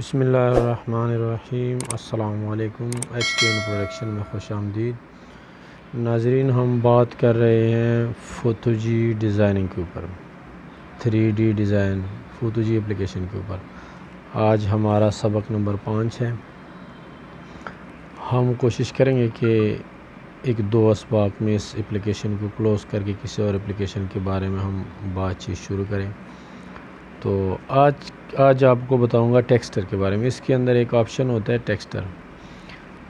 बिस्मिल्लाहिर्रहमानिर्रहीम। अस्सलामुअलैकुम। HTN production में खुश आमदीद। नाजरीन, हम बात कर रहे हैं फोटोजी डिज़ाइनिंग के ऊपर, 3D डिज़ाइन फोटोजी एप्लीकेशन के ऊपर। आज हमारा सबक नंबर 5 है। हम कोशिश करेंगे कि एक दो असबाक में इस एप्लीकेशन को क्लोज़ करके किसी और एप्लीकेशन के बारे में हम बातचीत शुरू करें। तो आज आपको बताऊंगा टेक्स्टर के बारे में। इसके अंदर एक ऑप्शन होता है टेक्स्टर।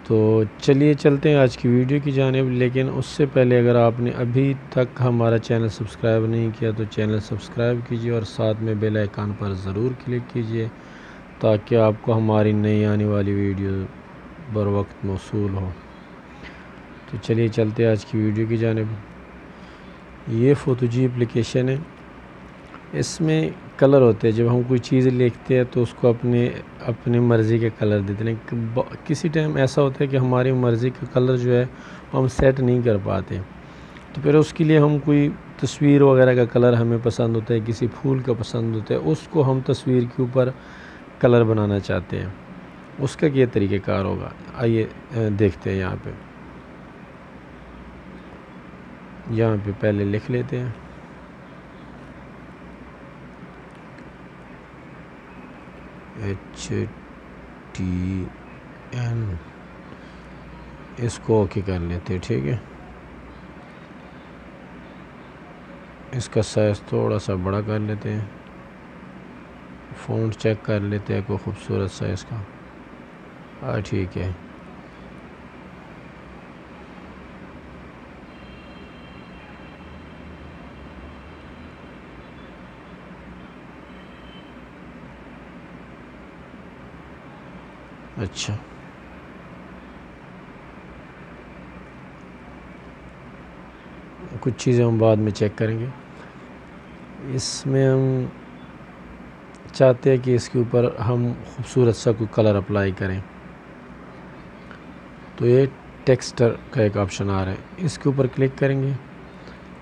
तो चलिए चलते हैं आज की वीडियो की जानिब। लेकिन उससे पहले अगर आपने अभी तक हमारा चैनल सब्सक्राइब नहीं किया तो चैनल सब्सक्राइब कीजिए और साथ में बेल आइकन पर ज़रूर क्लिक कीजिए ताकि आपको हमारी नई आने वाली वीडियो बर वक्त मौसूल हो। तो चलिए चलते हैं आज की वीडियो की जानिब। ये फोटोजी एप्लीकेशन है। इसमें कलर होते हैं। जब हम कोई चीज़ लिखते हैं तो उसको अपनी मर्ज़ी के कलर देते हैं। किसी टाइम ऐसा होता है कि हमारी मर्ज़ी का कलर जो है हम सेट नहीं कर पाते, तो फिर उसके लिए हम कोई तस्वीर वगैरह का कलर हमें पसंद होता है, किसी फूल का पसंद होता है, उसको हम तस्वीर के ऊपर कलर बनाना चाहते हैं। उसका क्या तरीक़ेकार होगा, आइए देखते हैं। यहाँ पे पहले लिख लेते हैं HTN, इसको ओके कर लेते हैं। ठीक है, इसका साइज़ थोड़ा सा बड़ा कर लेते हैं। फ़ॉन्ट चेक कर लेते हैं कोई ख़ूबसूरत सा इसका। हाँ ठीक है। अच्छा, कुछ चीज़ें हम बाद में चेक करेंगे। इसमें हम चाहते हैं कि इसके ऊपर हम खूबसूरत सा कोई कलर अप्लाई करें। तो ये टेक्स्टर का एक ऑप्शन आ रहा है, इसके ऊपर क्लिक करेंगे।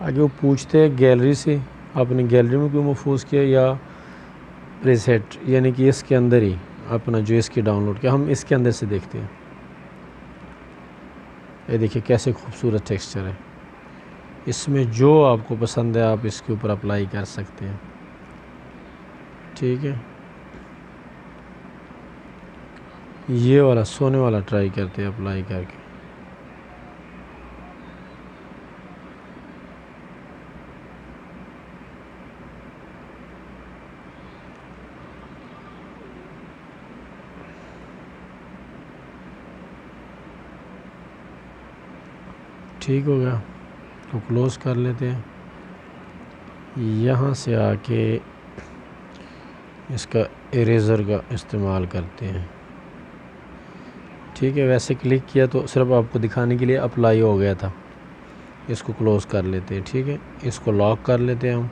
आगे वो पूछते हैं गैलरी से आपने गैलरी में कोई महफूज किया या प्रीसेट, यानी कि इसके अंदर ही अपना जो इसकी डाउनलोड किया। हम इसके अंदर से देखते हैं। ये देखिए कैसे खूबसूरत टेक्सचर है। इसमें जो आपको पसंद है आप इसके ऊपर अप्लाई कर सकते हैं। ठीक है, ये वाला सोने वाला ट्राई करते हैं अप्लाई करके। ठीक हो गया तो क्लोज़ कर लेते हैं। यहाँ से आके इसका इरेज़र का इस्तेमाल करते हैं। ठीक है, वैसे क्लिक किया तो सिर्फ आपको दिखाने के लिए अप्लाई हो गया था। इसको क्लोज़ कर लेते हैं। ठीक है, इसको लॉक कर लेते हैं हम।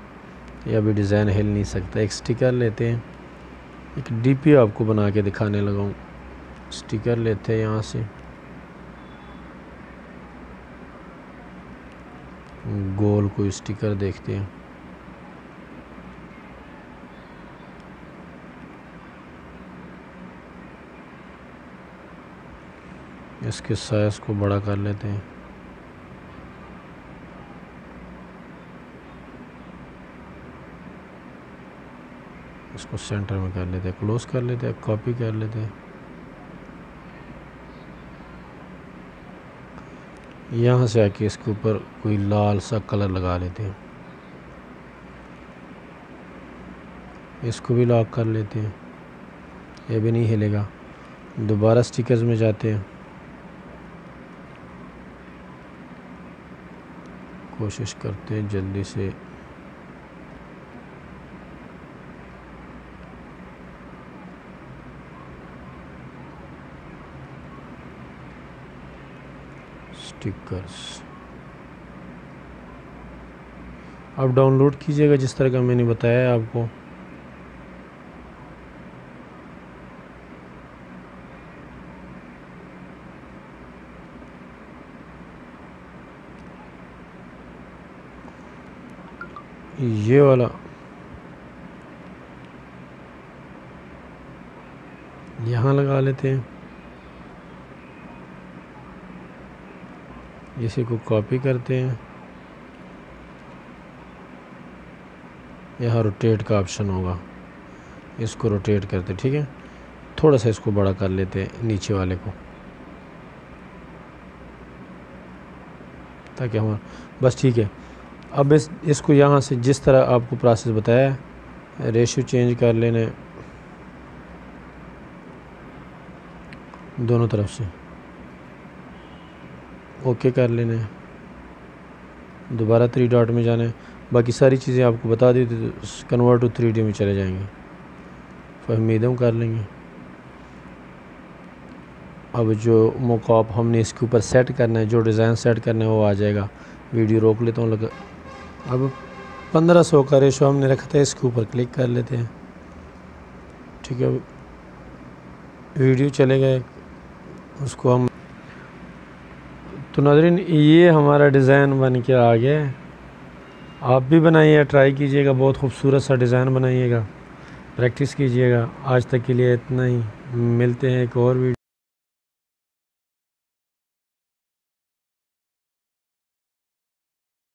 ये अभी डिज़ाइन हिल नहीं सकता। एक स्टिकर लेते हैं, एक DP आपको बना के दिखाने लगा हूँ। स्टिकर लेते हैं, यहाँ से गोल कोई स्टिकर देखते हैं। इसके साइज़ को बड़ा कर लेते हैं। इसको सेंटर में कर लेते हैं, क्लोज़ कर लेते हैं, कॉपी कर लेते हैं। यहाँ से आके इसके ऊपर कोई लाल सा कलर लगा लेते हैं। इसको भी लॉक कर लेते हैं, ये भी नहीं हिलेगा। दोबारा स्टिकर्स में जाते हैं, कोशिश करते हैं जल्दी से। स्टिकर्स आप डाउनलोड कीजिएगा जिस तरह का मैंने बताया है आपको। यहाँ लगा लेते हैं, इसी को कॉपी करते हैं, यहाँ रोटेट का ऑप्शन होगा, इसको रोटेट करते, ठीक है। थोड़ा सा इसको बड़ा कर लेते हैं नीचे वाले को, ताकि हमारा बस ठीक है। अब इसको यहाँ से जिस तरह आपको प्रोसेस बताया है, रेशियो चेंज कर लेने दोनों तरफ से, ओके कर लेने, दोबारा 3 डॉट में जाने, बाकी सारी चीज़ें आपको बता दी तो कन्वर्ट टू 3D में चले जाएंगे, फहमीदम कर लेंगे। अब जो मोकॉप हमने इसके ऊपर सेट करना है, जो डिज़ाइन सेट करना है वो आ जाएगा। वीडियो रोक लेता हूँ लगा। अब 1500 का रेशो हमने रखा था, इसके ऊपर क्लिक कर लेते हैं, ठीक है। वीडियो चले गए, उसको हम तो नाज़रीन ये हमारा डिज़ाइन बन के आ गया है। आप भी बनाइए, ट्राई कीजिएगा, बहुत खूबसूरत सा डिज़ाइन बनाइएगा, प्रैक्टिस कीजिएगा। आज तक के लिए इतना ही, मिलते हैं एक और वीडियो।